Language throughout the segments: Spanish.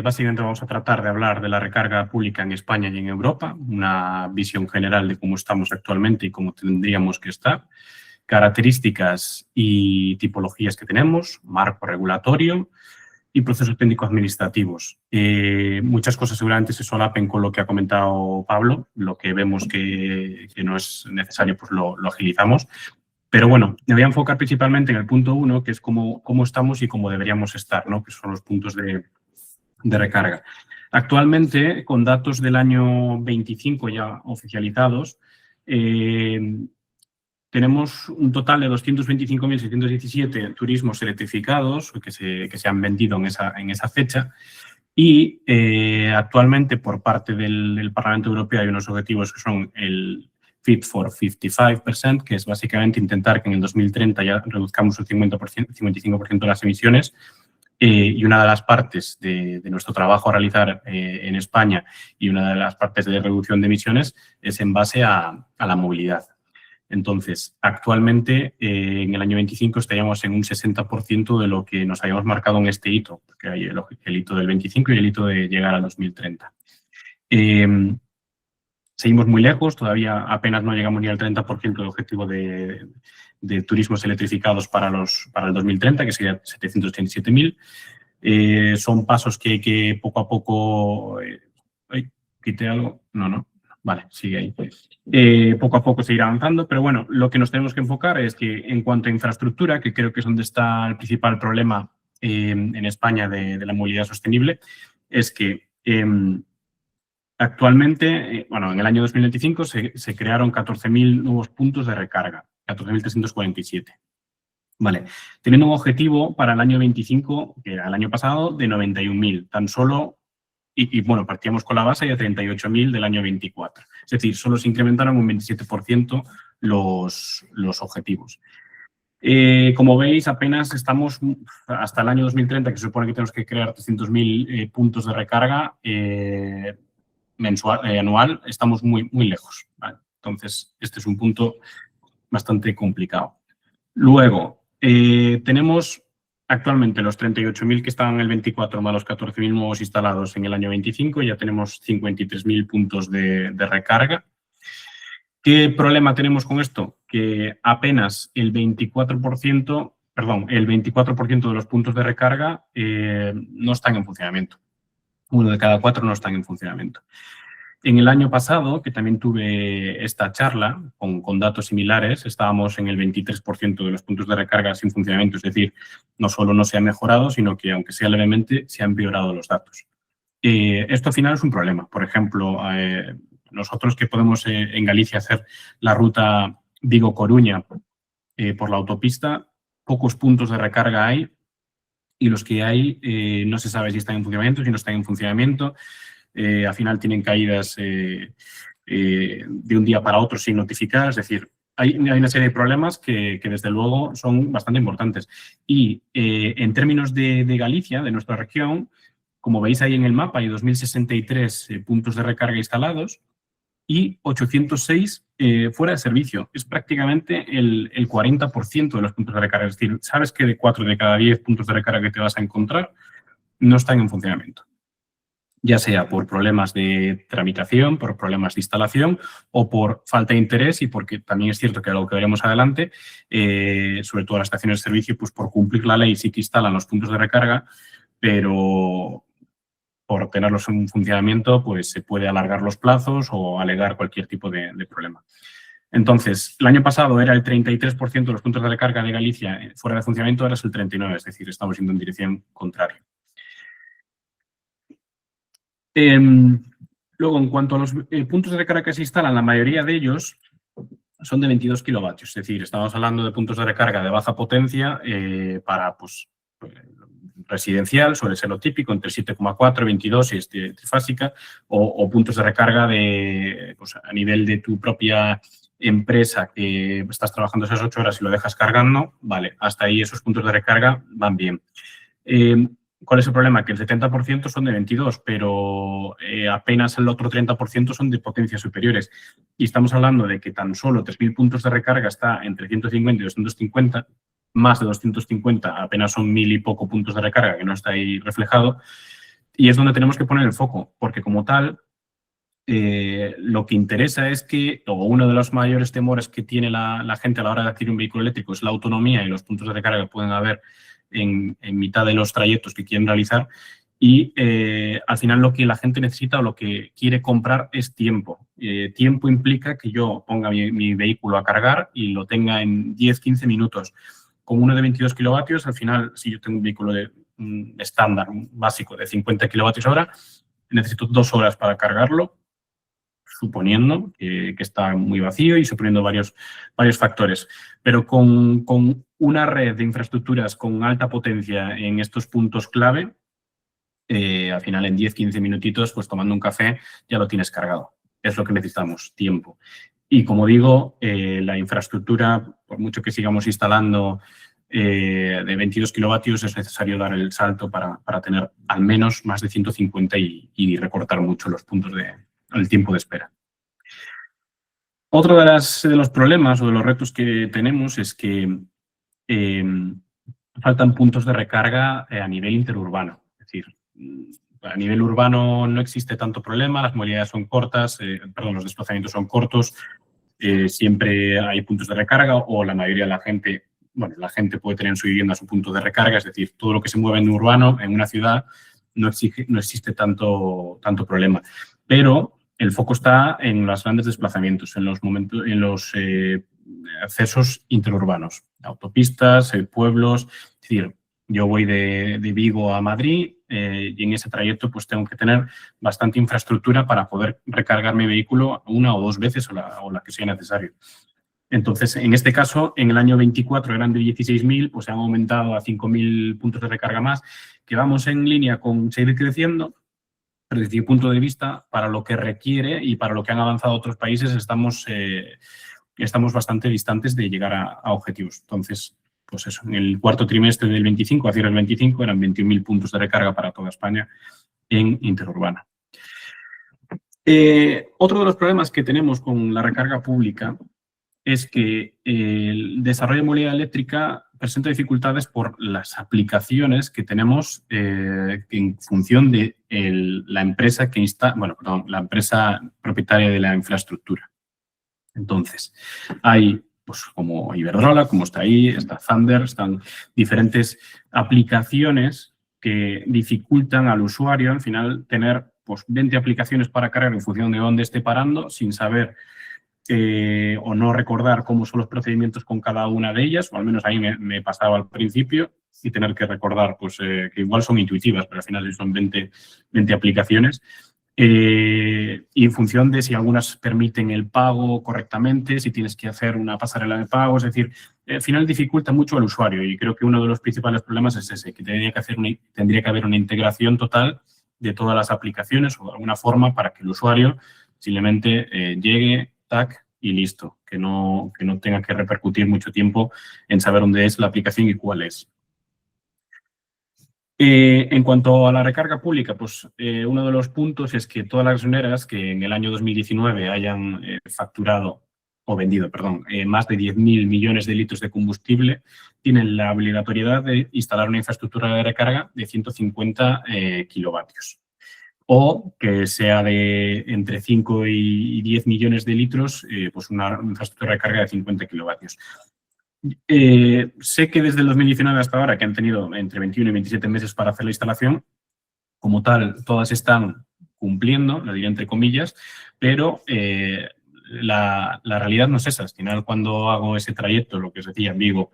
Básicamente vamos a tratar de hablar de la recarga pública en España y en Europa, una visión general de cómo estamos actualmente y cómo tendríamos que estar, características y tipologías que tenemos, marco regulatorio y procesos técnico-administrativos. Muchas cosas seguramente se solapen con lo que ha comentado Pablo, lo que vemos que no es necesario pues lo agilizamos. Pero bueno, me voy a enfocar principalmente en el punto 1, que es cómo estamos y cómo deberíamos estar, ¿no? Que son los puntos de recarga. Actualmente, con datos del año 25 ya oficializados, tenemos un total de 225.617 turismos electrificados que se han vendido en esa fecha y actualmente por parte del Parlamento Europeo hay unos objetivos que son el Fit for 55%, que es básicamente intentar que en el 2030 ya reduzcamos el 55% de las emisiones. Y una de las partes de nuestro trabajo a realizar en España y una de las partes de reducción de emisiones es en base a la movilidad. Entonces, actualmente, en el año 25 estaríamos en un 60% de lo que nos habíamos marcado en este hito, porque hay el hito del 25 y el hito de llegar al 2030. Seguimos muy lejos, todavía apenas no llegamos ni al 30% del objetivo de turismos electrificados para el 2030, que sería 787.000. Son pasos que poco a poco... ¿Quité algo? No. Vale, sigue ahí. Poco a poco se irá avanzando, pero bueno, lo que nos tenemos que enfocar es que en cuanto a infraestructura, que creo que es donde está el principal problema en España de la movilidad sostenible, es que actualmente, en el año 2025 se crearon 14.000 nuevos puntos de recarga, 14.347. Vale, teniendo un objetivo para el año 25, que era el año pasado, de 91.000, tan solo, bueno, partíamos con la base de 38.000 del año 24. Es decir, solo se incrementaron un 27% los objetivos. Como veis, apenas estamos hasta el año 2030, que se supone que tenemos que crear 300.000 puntos de recarga anual, estamos muy lejos, ¿vale? Entonces, este es un punto bastante complicado. Luego, tenemos actualmente los 38.000 que estaban en el 24 más los 14.000 nuevos instalados en el año 25, ya tenemos 53.000 puntos de recarga. ¿Qué problema tenemos con esto? Que apenas el 24% de los puntos de recarga no están en funcionamiento. 1 de cada 4 no están en funcionamiento. En el año pasado, que también tuve esta charla con datos similares, estábamos en el 23% de los puntos de recarga sin funcionamiento. Es decir, no solo no se ha mejorado, sino que, aunque sea levemente, se han empeorado los datos. Esto al final es un problema. Por ejemplo, nosotros que podemos en Galicia hacer la ruta Vigo-Coruña por la autopista, pocos puntos de recarga hay y los que hay no se sabe si están en funcionamiento, si no están en funcionamiento. Al final tienen caídas de un día para otro sin notificar. Es decir, hay una serie de problemas que desde luego son bastante importantes. Y en términos de Galicia, de nuestra región, como veis ahí en el mapa, hay 2.063 puntos de recarga instalados y 806 fuera de servicio. Es prácticamente el 40% de los puntos de recarga. Es decir, sabes que de 4 de cada 10 puntos de recarga que te vas a encontrar no están en funcionamiento, ya sea por problemas de tramitación, por problemas de instalación o por falta de interés, y porque también es cierto que algo que veremos adelante, sobre todo las estaciones de servicio, pues por cumplir la ley sí que instalan los puntos de recarga, pero por tenerlos en funcionamiento pues se puede alargar los plazos o alegar cualquier tipo de problema. Entonces, el año pasado era el 33% de los puntos de recarga de Galicia fuera de funcionamiento, ahora es el 39%, es decir, estamos yendo en dirección contraria. Luego, en cuanto a los puntos de recarga que se instalan, la mayoría de ellos son de 22 kilovatios. Es decir, estamos hablando de puntos de recarga de baja potencia para residencial, suele ser lo típico, entre 7,4, 22 y trifásica, o puntos de recarga a nivel de tu propia empresa que estás trabajando esas 8 horas y lo dejas cargando, vale, hasta ahí esos puntos de recarga van bien. ¿Cuál es el problema? Que el 70% son de 22, pero apenas el otro 30% son de potencias superiores. Y estamos hablando de que tan solo 3.000 puntos de recarga está entre 150 y 250, más de 250 apenas son 1.000 y poco puntos de recarga, que no está ahí reflejado. Y es donde tenemos que poner el foco, porque como tal, lo que interesa es que, o uno de los mayores temores que tiene la gente a la hora de adquirir un vehículo eléctrico es la autonomía y los puntos de recarga que pueden haber en mitad de los trayectos que quieren realizar. Y al final lo que la gente necesita o lo que quiere comprar es tiempo. Tiempo implica que yo ponga mi vehículo a cargar y lo tenga en 10-15 minutos. Con uno de 22 kilovatios, al final, si yo tengo un vehículo estándar, básico, de 50 kilovatios hora, necesito 2 horas para cargarlo, suponiendo que está muy vacío y suponiendo varios factores. Pero con una red de infraestructuras con alta potencia en estos puntos clave, al final en 10-15 minutitos, pues tomando un café, ya lo tienes cargado. Es lo que necesitamos, tiempo. Y como digo, la infraestructura, por mucho que sigamos instalando de 22 kilovatios, es necesario dar el salto para tener al menos más de 150 y recortar mucho los puntos el tiempo de espera. Otro de los problemas o de los retos que tenemos es que faltan puntos de recarga a nivel interurbano. Es decir, a nivel urbano no existe tanto problema, las movilidades son cortas, los desplazamientos son cortos, siempre hay puntos de recarga o la mayoría de la gente, bueno, la gente puede tener en su vivienda su punto de recarga, es decir, todo lo que se mueve en urbano, en una ciudad, no existe tanto problema. Pero el foco está en los grandes desplazamientos, en los accesos interurbanos, autopistas, pueblos. Es decir, yo voy de Vigo a Madrid y en ese trayecto pues tengo que tener bastante infraestructura para poder recargar mi vehículo una o dos veces o la que sea necesario. Entonces, en este caso, en el año 24 eran de 16.000, pues se han aumentado a 5.000 puntos de recarga más, que vamos en línea con seguir creciendo, pero desde mi punto de vista, para lo que requiere y para lo que han avanzado otros países, estamos bastante distantes de llegar a objetivos. Entonces, pues eso, en el cuarto trimestre del 25, a cierre del 25, eran 21.000 puntos de recarga para toda España en interurbana. Otro de los problemas que tenemos con la recarga pública es que el desarrollo de movilidad eléctrica presenta dificultades por las aplicaciones que tenemos en función de la empresa la empresa propietaria de la infraestructura. Entonces, hay, pues como Iberdrola, como está ahí, está Thunder, están diferentes aplicaciones que dificultan al usuario al final tener pues 20 aplicaciones para cargar en función de dónde esté parando, sin saber o no recordar cómo son los procedimientos con cada una de ellas, o al menos ahí me pasaba al principio, y tener que recordar pues, que igual son intuitivas, pero al final son 20 aplicaciones. Y en función de si algunas permiten el pago correctamente, si tienes que hacer una pasarela de pago, es decir, al final dificulta mucho al usuario y creo que uno de los principales problemas es ese, que tendría que haber una integración total de todas las aplicaciones o de alguna forma para que el usuario simplemente llegue, tac, y listo, que no tenga que repercutir mucho tiempo en saber dónde es la aplicación y cuál es. En cuanto a la recarga pública, pues uno de los puntos es que todas las gasolineras que en el año 2019 hayan facturado o vendido, más de 10.000 millones de litros de combustible tienen la obligatoriedad de instalar una infraestructura de recarga de 150 kilovatios o que sea de entre 5 y 10 millones de litros, pues una infraestructura de recarga de 50 kilovatios. Sé que desde el 2019 hasta ahora, que han tenido entre 21 y 27 meses para hacer la instalación, como tal, todas están cumpliendo, lo diré entre comillas, pero la realidad no es esa. Al final, cuando hago ese trayecto, lo que os decía, Vigo,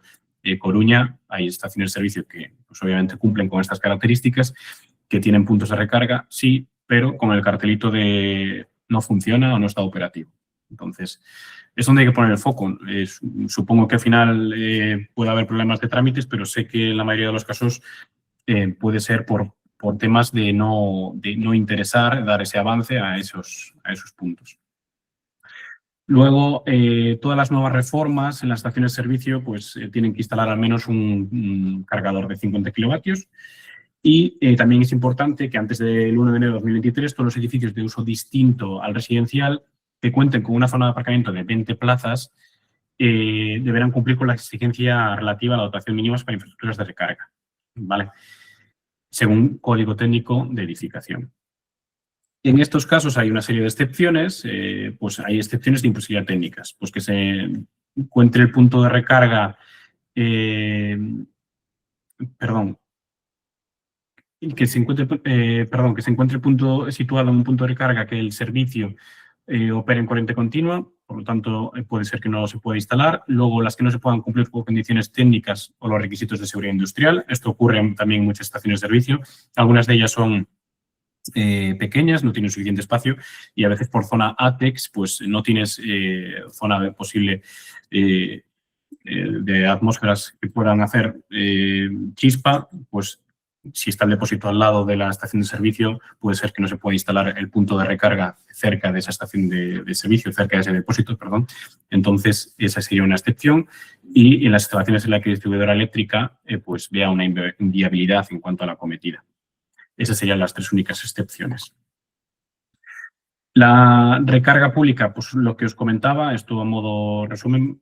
Coruña, hay estaciones de servicio que pues, obviamente cumplen con estas características, que tienen puntos de recarga, sí, pero con el cartelito de no funciona o no está operativo. Entonces, es donde hay que poner el foco. Supongo que al final puede haber problemas de trámites, pero sé que en la mayoría de los casos puede ser por temas de no interesar dar ese avance a esos puntos. Luego, todas las nuevas reformas en las estaciones de servicio pues, tienen que instalar al menos un cargador de 50 kilovatios. Y también es importante que antes del 1 de enero de 2023 todos los edificios de uso distinto al residencial que cuenten con una zona de aparcamiento de 20 plazas deberán cumplir con la exigencia relativa a la dotación mínima para infraestructuras de recarga. ¿Vale? según código técnico de edificación. En estos casos hay una serie de excepciones, pues hay excepciones de imposibilidad técnicas, pues que se encuentre el punto de recarga, que se encuentre el punto situado en un punto de recarga que el servicio opere en corriente continua, por lo tanto puede ser que no se pueda instalar. Luego, las que no se puedan cumplir con condiciones técnicas o los requisitos de seguridad industrial. Esto ocurre también en muchas estaciones de servicio. Algunas de ellas son pequeñas, no tienen suficiente espacio y a veces por zona ATEX pues no tienes zona de posible de atmósferas que puedan hacer chispa, pues si está el depósito al lado de la estación de servicio, puede ser que no se pueda instalar el punto de recarga cerca de esa estación de servicio, cerca de ese depósito, perdón. Entonces, esa sería una excepción. Y en las instalaciones en las que la distribuidora eléctrica pues vea una inviabilidad en cuanto a la acometida. Esas serían las tres únicas excepciones. La recarga pública, pues lo que os comentaba, esto a modo resumen,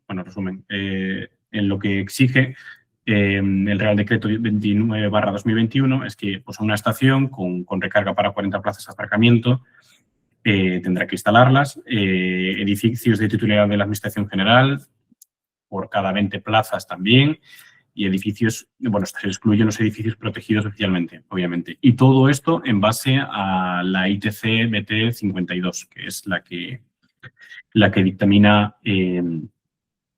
en lo que exige el Real Decreto 29/2021 es que pues, una estación con recarga para 40 plazas de aparcamiento tendrá que instalarlas, edificios de titularidad de la Administración General por cada 20 plazas también, y edificios, bueno, se excluyen los edificios protegidos oficialmente, obviamente. Y todo esto en base a la ITC BT 52, que es la que dictamina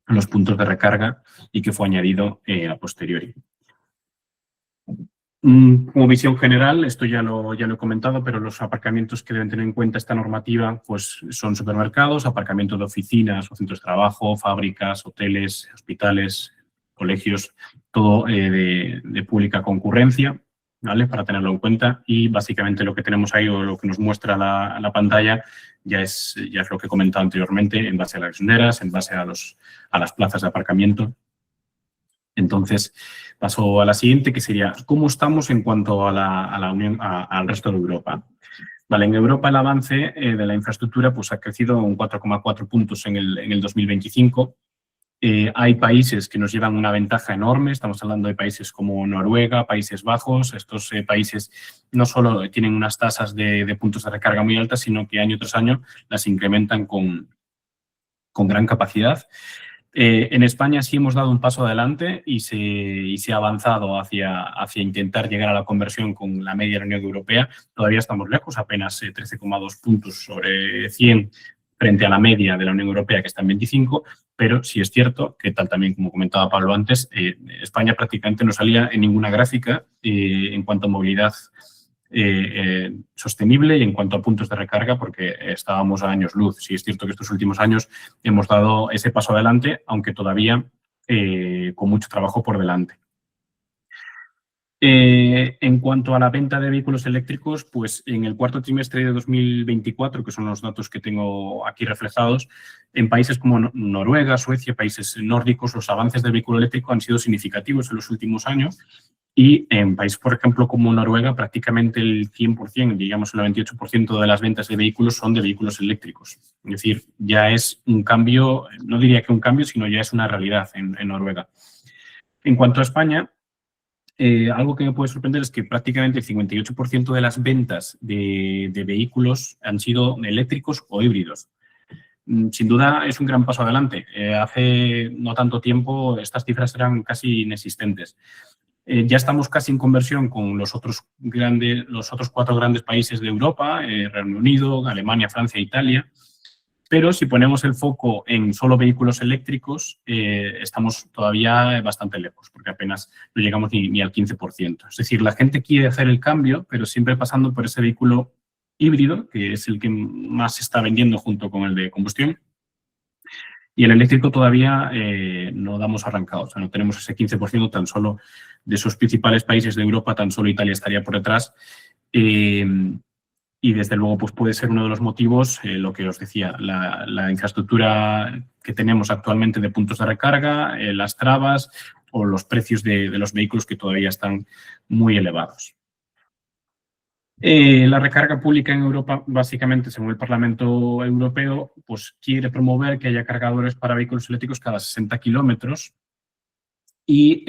los puntos de recarga y que fue añadido a posteriori. Como visión general, esto ya lo he comentado, pero los aparcamientos que deben tener en cuenta esta normativa pues, son supermercados, aparcamientos de oficinas o centros de trabajo, fábricas, hoteles, hospitales, colegios, todo de pública concurrencia, ¿vale? Para tenerlo en cuenta. Y básicamente lo que tenemos ahí o lo que nos muestra la pantalla ya es lo que he comentado anteriormente en base a las gasolineras, en base a las plazas de aparcamiento. Entonces, paso a la siguiente, que sería cómo estamos en cuanto a la Unión, al resto de Europa. Vale, en Europa el avance de la infraestructura pues, ha crecido un 4,4 puntos en el 2025. Hay países que nos llevan una ventaja enorme, estamos hablando de países como Noruega, Países Bajos. Estos países no solo tienen unas tasas de puntos de recarga muy altas, sino que año tras año las incrementan con gran capacidad. En España sí hemos dado un paso adelante y se ha avanzado hacia intentar llegar a la conversión con la media de la Unión Europea. Todavía estamos lejos, apenas 13,2 puntos sobre 100 frente a la media de la Unión Europea, que está en 25, pero sí es cierto que, tal también como comentaba Pablo antes, España prácticamente no salía en ninguna gráfica en cuanto a movilidad sostenible y en cuanto a puntos de recarga, porque estábamos a años luz. Sí es cierto que estos últimos años hemos dado ese paso adelante, aunque todavía con mucho trabajo por delante. En cuanto a la venta de vehículos eléctricos, pues en el cuarto trimestre de 2024, que son los datos que tengo aquí reflejados, en países como Noruega, Suecia, países nórdicos, los avances del vehículo eléctrico han sido significativos en los últimos años. Y en países, por ejemplo, como Noruega, prácticamente el 100%, digamos el 98% de las ventas de vehículos son de vehículos eléctricos. Es decir, ya es un cambio, no diría que un cambio, sino ya es una realidad en Noruega. En cuanto a España, algo que me puede sorprender es que prácticamente el 58% de las ventas de vehículos han sido eléctricos o híbridos. Sin duda es un gran paso adelante. Hace no tanto tiempo estas cifras eran casi inexistentes. Ya estamos casi en conversión con los otros 4 grandes países de Europa, Reino Unido, Alemania, Francia e Italia. Pero si ponemos el foco en solo vehículos eléctricos, estamos todavía bastante lejos, porque apenas no llegamos ni al 15%. Es decir, la gente quiere hacer el cambio, pero siempre pasando por ese vehículo híbrido, que es el que más se está vendiendo junto con el de combustión. Y el eléctrico todavía no damos arrancado, o sea, no tenemos ese 15% tan solo de esos principales países de Europa, tan solo Italia estaría por detrás. Y desde luego pues puede ser uno de los motivos, lo que os decía, la infraestructura que tenemos actualmente de puntos de recarga, las trabas o los precios de los vehículos que todavía están muy elevados. La recarga pública en Europa, básicamente, según el Parlamento Europeo, pues quiere promover que haya cargadores para vehículos eléctricos cada 60 kilómetros y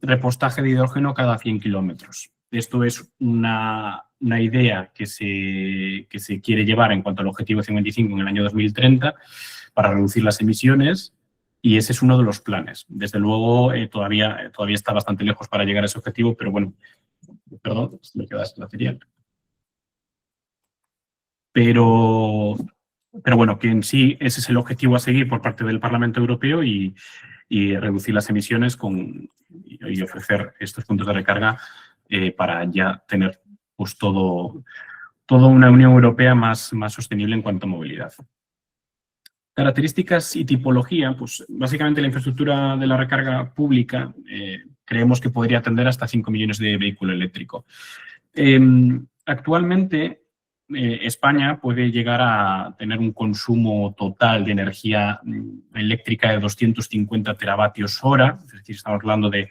repostaje de hidrógeno cada 100 kilómetros. Esto es una idea que se quiere llevar en cuanto al objetivo 55 en el año 2030 para reducir las emisiones, y ese es uno de los planes. Desde luego, todavía está bastante lejos para llegar a ese objetivo, pero bueno, perdón, me queda la batería. Pero bueno, que en sí ese es el objetivo a seguir por parte del Parlamento Europeo y reducir las emisiones y ofrecer estos puntos de recarga para ya tener pues toda una Unión Europea más sostenible en cuanto a movilidad. Características y tipología, pues básicamente la infraestructura de la recarga pública creemos que podría atender hasta 5 millones de vehículos eléctricos. Actualmente España puede llegar a tener un consumo total de energía eléctrica de 250 teravatios hora, es decir, estamos hablando de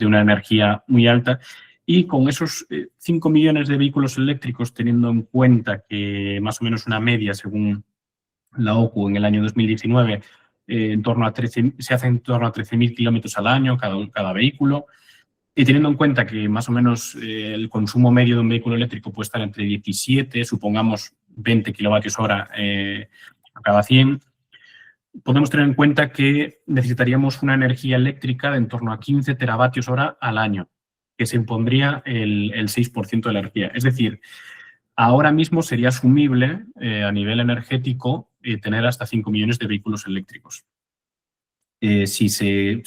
una energía muy alta, y con esos 5 millones de vehículos eléctricos, teniendo en cuenta que más o menos una media, según la OCU en el año 2019, se hace en torno a 13.000 kilómetros al año cada vehículo, y teniendo en cuenta que más o menos el consumo medio de un vehículo eléctrico puede estar entre 17, supongamos 20 kilovatios hora a cada 100, podemos tener en cuenta que necesitaríamos una energía eléctrica de en torno a 15 teravatios hora al año, que se impondría el 6% de la energía. Es decir, ahora mismo sería asumible a nivel energético tener hasta 5 millones de vehículos eléctricos.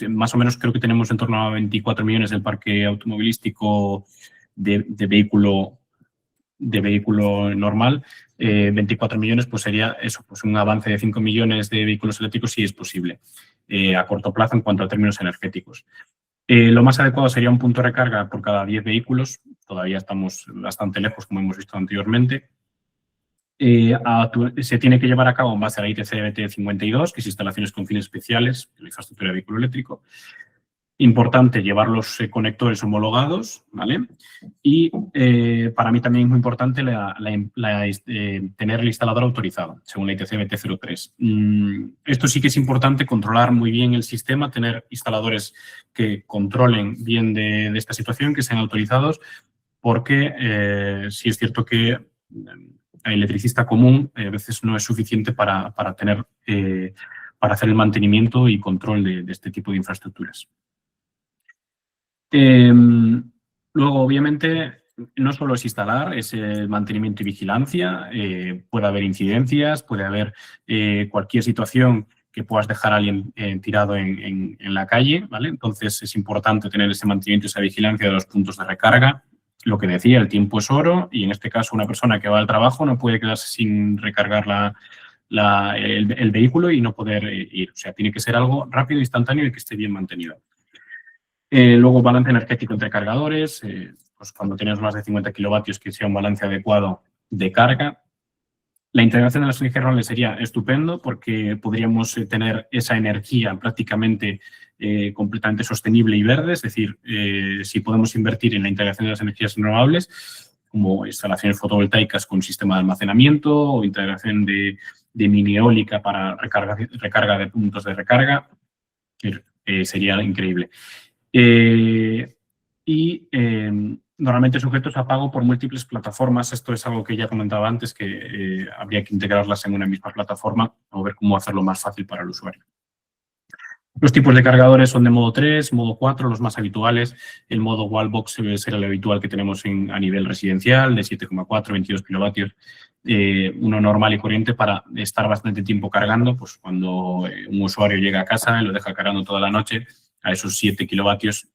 Más o menos creo que tenemos en torno a 24 millones del parque automovilístico de vehículo normal. 24 millones pues sería eso, pues un avance de 5 millones de vehículos eléctricos si es posible a corto plazo en cuanto a términos energéticos. Lo más adecuado sería un punto de recarga por cada 10 vehículos. Todavía estamos bastante lejos, como hemos visto anteriormente. Se tiene que llevar a cabo en base a la ITC BT52, que es instalaciones con fines especiales de la infraestructura de vehículo eléctrico. Importante llevar los conectores homologados, ¿vale? Y para mí también es muy importante tener el instalador autorizado, según la ITC BT03. Esto sí que es importante, controlar muy bien el sistema, tener instaladores que controlen bien de esta situación, que sean autorizados, porque sí es cierto que el electricista común a veces no es suficiente para hacer el mantenimiento y control de este tipo de infraestructuras. Luego, obviamente, no solo es instalar, es el mantenimiento y vigilancia. Puede haber incidencias, puede haber cualquier situación que puedas dejar a alguien tirado en la calle, ¿vale? Entonces, es importante tener ese mantenimiento y esa vigilancia de los puntos de recarga. Lo que decía, el tiempo es oro, y en este caso una persona que va al trabajo no puede quedarse sin recargar el vehículo y no poder ir. O sea, tiene que ser algo rápido, instantáneo y que esté bien mantenido. Luego, balance energético entre cargadores. Pues cuando tenemos más de 50 kilovatios, que sea un balance adecuado de carga. La integración de las energías renovables sería estupendo, porque podríamos tener esa energía prácticamente completamente sostenible y verde. Es decir, si podemos invertir en la integración de las energías renovables, como instalaciones fotovoltaicas con sistema de almacenamiento o integración de mini eólica para recarga de puntos de recarga, sería increíble. Normalmente sujetos a pago por múltiples plataformas. Esto es algo que ya comentaba antes, que habría que integrarlas en una misma plataforma o ver cómo hacerlo más fácil para el usuario. Los tipos de cargadores son de modo 3, modo 4, los más habituales. El modo Wallbox debe ser el habitual que tenemos a nivel residencial, de 7,4, 22 kilovatios. Uno normal y corriente para estar bastante tiempo cargando, pues cuando un usuario llega a casa y lo deja cargando toda la noche, a esos 7 kilovatios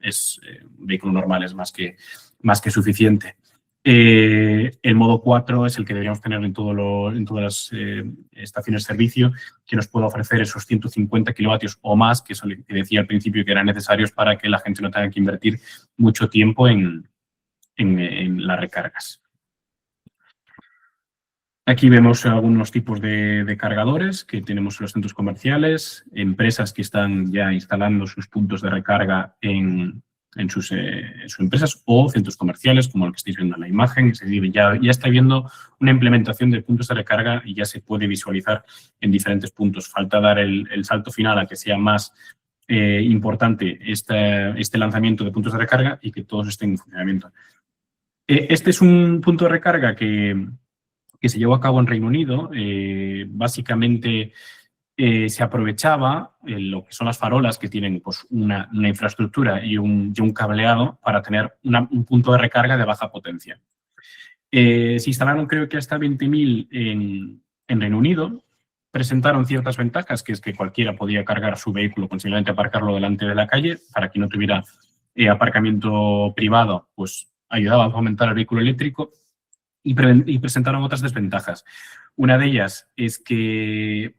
un vehículo normal es más que suficiente. El modo 4 es el que deberíamos tener en todas las estaciones de servicio, que nos pueda ofrecer esos 150 kilovatios o más, que es lo que decía al principio que eran necesarios para que la gente no tenga que invertir mucho tiempo en las recargas. Aquí vemos algunos tipos de cargadores que tenemos en los centros comerciales, empresas que están ya instalando sus puntos de recarga en sus empresas, o centros comerciales, como el que estáis viendo en la imagen. Es decir, ya está viendo una implementación de puntos de recarga y ya se puede visualizar en diferentes puntos. Falta dar el salto final a que sea más importante este lanzamiento de puntos de recarga y que todos estén en funcionamiento. Este es un punto de recarga que se llevó a cabo en Reino Unido. Básicamente se aprovechaba lo que son las farolas, que tienen pues, una infraestructura y un cableado para tener un punto de recarga de baja potencia. Se instalaron creo que hasta 20.000 en Reino Unido. Presentaron ciertas ventajas, que es que cualquiera podía cargar su vehículo, posiblemente aparcarlo delante de la calle, para quien no tuviera aparcamiento privado, pues ayudaba a fomentar el vehículo eléctrico, y presentaron otras desventajas. Una de ellas es que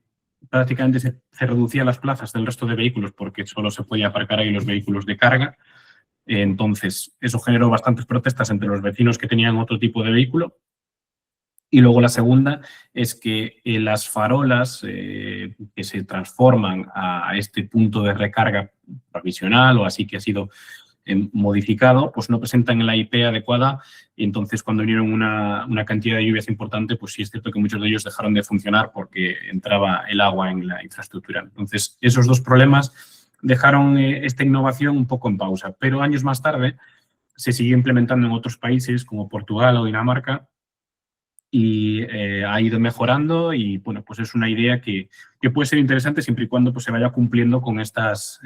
prácticamente se reducían las plazas del resto de vehículos porque solo se podía aparcar ahí los vehículos de carga. Entonces, eso generó bastantes protestas entre los vecinos que tenían otro tipo de vehículo. Y luego la segunda es que las farolas que se transforman a este punto de recarga provisional o así que ha sido modificado, pues no presentan la IP adecuada, y entonces cuando vinieron una cantidad de lluvias importante, pues sí es cierto que muchos de ellos dejaron de funcionar porque entraba el agua en la infraestructura. Entonces, esos dos problemas dejaron esta innovación un poco en pausa, pero años más tarde se siguió implementando en otros países como Portugal o Dinamarca, y ha ido mejorando, y bueno, pues es una idea que puede ser interesante siempre y cuando pues, se vaya cumpliendo con estas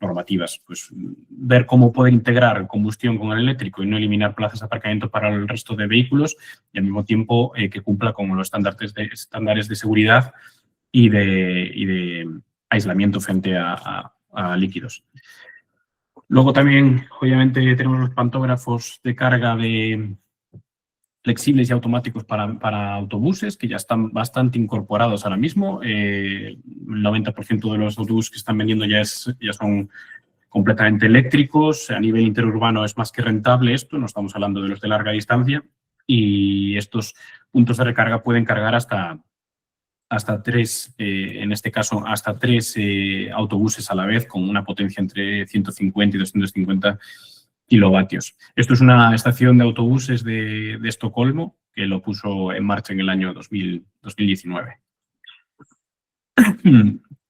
normativas. Pues ver cómo poder integrar combustión con el eléctrico y no eliminar plazas de aparcamiento para el resto de vehículos, y al mismo tiempo que cumpla con los estándares de seguridad y de aislamiento frente a líquidos. Luego también, obviamente, tenemos los pantógrafos de carga flexibles y automáticos para autobuses, que ya están bastante incorporados ahora mismo. El 90% de los autobuses que están vendiendo ya son completamente eléctricos. A nivel interurbano es más que rentable esto, no estamos hablando de los de larga distancia, y estos puntos de recarga pueden cargar hasta 3, en este caso, hasta 3 autobuses a la vez, con una potencia entre 150 y 250 kilovatios. Esto es una estación de autobuses de Estocolmo, que lo puso en marcha en el año 2019.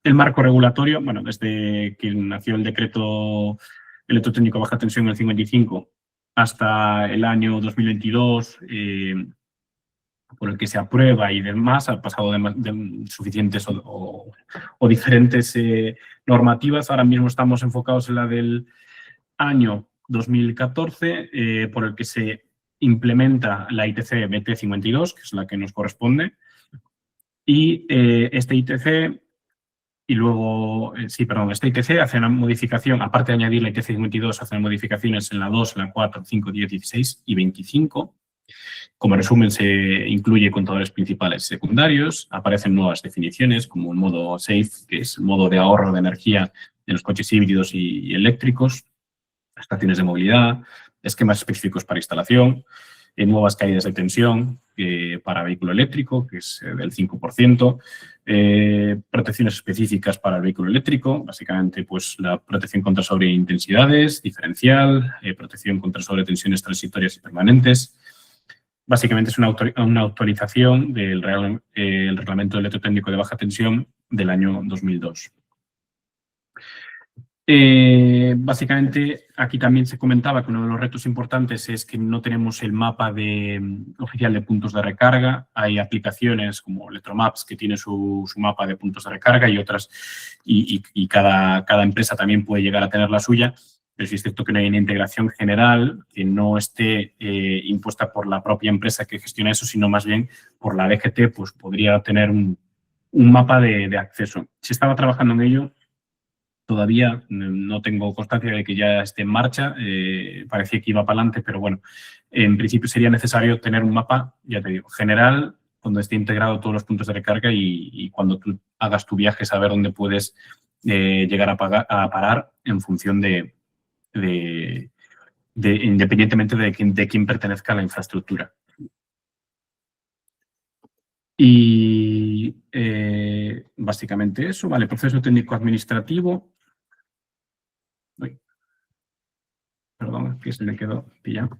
El marco regulatorio, bueno, desde que nació el decreto electrotécnico de baja tensión en el 55 hasta el año 2022, por el que se aprueba y demás, ha pasado de suficientes o diferentes normativas. Ahora mismo estamos enfocados en la del año 2014, por el que se implementa la ITC BT52, que es la que nos corresponde, y este ITC hace una modificación, aparte de añadir la ITC 52, hace modificaciones en la 2, la 4, 5, 10, 16 y 25. Como resumen, se incluye contadores principales y secundarios, aparecen nuevas definiciones como el modo SAFE, que es el modo de ahorro de energía en los coches híbridos y eléctricos, estaciones de movilidad, esquemas específicos para instalación, nuevas caídas de tensión para vehículo eléctrico, que es del 5%, protecciones específicas para el vehículo eléctrico, básicamente pues la protección contra sobreintensidades, diferencial, protección contra sobretensiones transitorias y permanentes. Básicamente es una actualización del el Reglamento Electrotécnico de Baja Tensión del año 2002. Básicamente, aquí también se comentaba que uno de los retos importantes es que no tenemos el mapa oficial de puntos de recarga. Hay aplicaciones como Electromaps que tiene su mapa de puntos de recarga, y otras, y cada empresa también puede llegar a tener la suya. Pero sí es cierto que no hay una integración general que no esté impuesta por la propia empresa que gestiona eso, sino más bien por la DGT, pues podría tener un mapa de acceso. Se estaba trabajando en ello. Todavía no tengo constancia de que ya esté en marcha, parecía que iba para adelante, pero bueno, en principio sería necesario tener un mapa, ya te digo, general, donde esté integrado todos los puntos de recarga, y cuando tú hagas tu viaje saber dónde puedes llegar a parar en función independientemente de quién pertenezca a la infraestructura. Y básicamente eso, vale, proceso técnico administrativo. Perdón, que se me quedó pillado.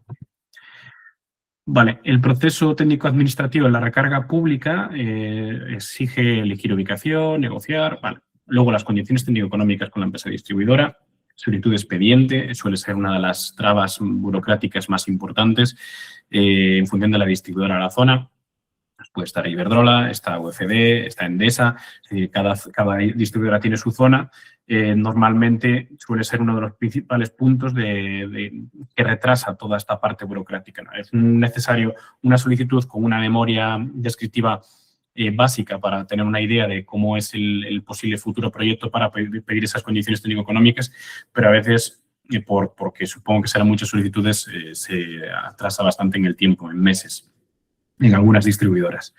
Vale, el proceso técnico-administrativo en la recarga pública exige elegir ubicación, negociar, vale. Luego las condiciones técnico-económicas con la empresa distribuidora, Solicitud de expediente suele ser una de las trabas burocráticas más importantes en función de la distribuidora de la zona. Puede estar Iberdrola, está UFD, está Endesa, cada distribuidora tiene su zona. Normalmente suele ser uno de los principales puntos que retrasa toda esta parte burocrática, ¿no? Es necesario una solicitud con una memoria descriptiva básica para tener una idea de cómo es el posible futuro proyecto para pedir esas condiciones técnico-económicas, pero a veces, porque supongo que serán muchas solicitudes, se atrasa bastante en el tiempo, en meses, en algunas distribuidoras.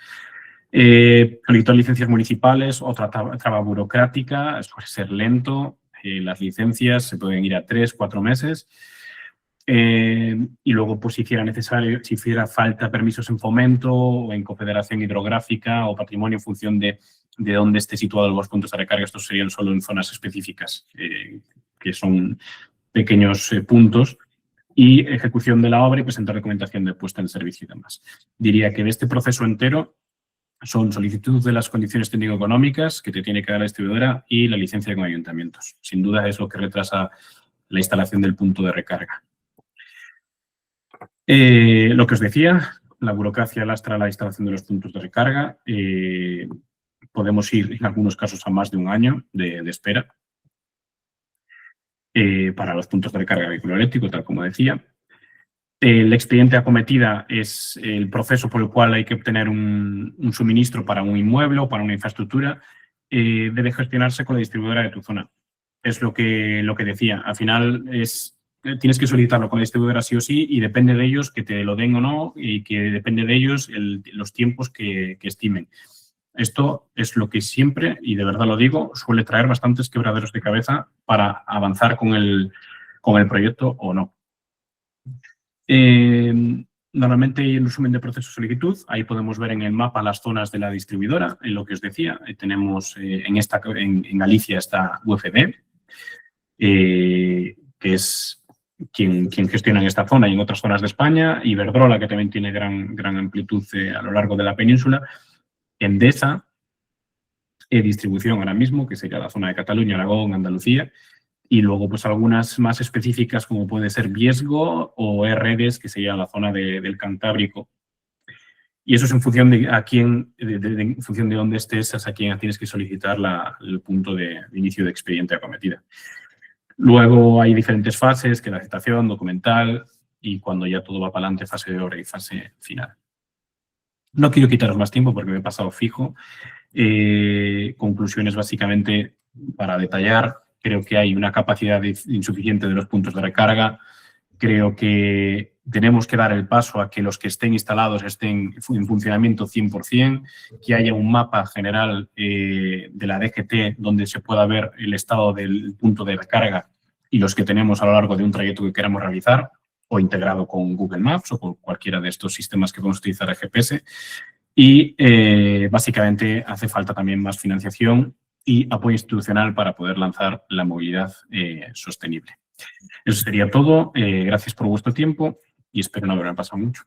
Solicitar licencias municipales, otra traba burocrática, suele ser lento. Las licencias se pueden ir a 3, 4 meses. Y luego, pues, si hiciera falta permisos en fomento o en confederación hidrográfica o patrimonio en función de dónde esté situado los puntos de recarga, estos serían solo en zonas específicas, que son pequeños puntos. Y ejecución de la obra y presentar documentación de puesta en servicio y demás. Diría que de este proceso entero son solicitud de las condiciones técnico-económicas que te tiene que dar la distribuidora y la licencia con ayuntamientos. Sin duda es lo que retrasa la instalación del punto de recarga. Lo que os decía, la burocracia lastra la instalación de los puntos de recarga. Podemos ir en algunos casos a más de un año de espera para los puntos de recarga de vehículo eléctrico, tal como decía. El expediente acometida es el proceso por el cual hay que obtener un suministro para un inmueble o para una infraestructura. Debe gestionarse con la distribuidora de tu zona. Es lo que decía. Al final tienes que solicitarlo con la distribuidora sí o sí y depende de ellos que te lo den o no y que depende de ellos los tiempos que estimen. Esto es lo que siempre, y de verdad lo digo, suele traer bastantes quebraderos de cabeza para avanzar con el proyecto o no. Normalmente hay un resumen de proceso de solicitud. Ahí podemos ver en el mapa las zonas de la distribuidora, en lo que os decía. Tenemos en Galicia está UFD, que es quien gestiona en esta zona y en otras zonas de España. Iberdrola, que también tiene gran amplitud a lo largo de la península. Endesa, distribución ahora mismo, que sería la zona de Cataluña, Aragón, Andalucía. Y luego, pues, algunas más específicas, como puede ser Viesgo o Redes, que sería la zona del Cantábrico. Y eso es en función de en función de dónde estés, a quién tienes que solicitar el punto de inicio de expediente acometida. Luego hay diferentes fases, que la aceptación, documental, y cuando ya todo va para adelante, fase de obra y fase final. No quiero quitaros más tiempo porque me he pasado fijo. Conclusiones, básicamente, para detallar. Creo que hay una capacidad insuficiente de los puntos de recarga. Creo que tenemos que dar el paso a que los que estén instalados estén en funcionamiento 100%, que haya un mapa general de la DGT donde se pueda ver el estado del punto de recarga y los que tenemos a lo largo de un trayecto que queramos realizar, o integrado con Google Maps o con cualquiera de estos sistemas que podemos utilizar el GPS. Y básicamente hace falta también más financiación y apoyo institucional para poder lanzar la movilidad sostenible. Eso sería todo. Gracias por vuestro tiempo y espero no haberme pasado mucho.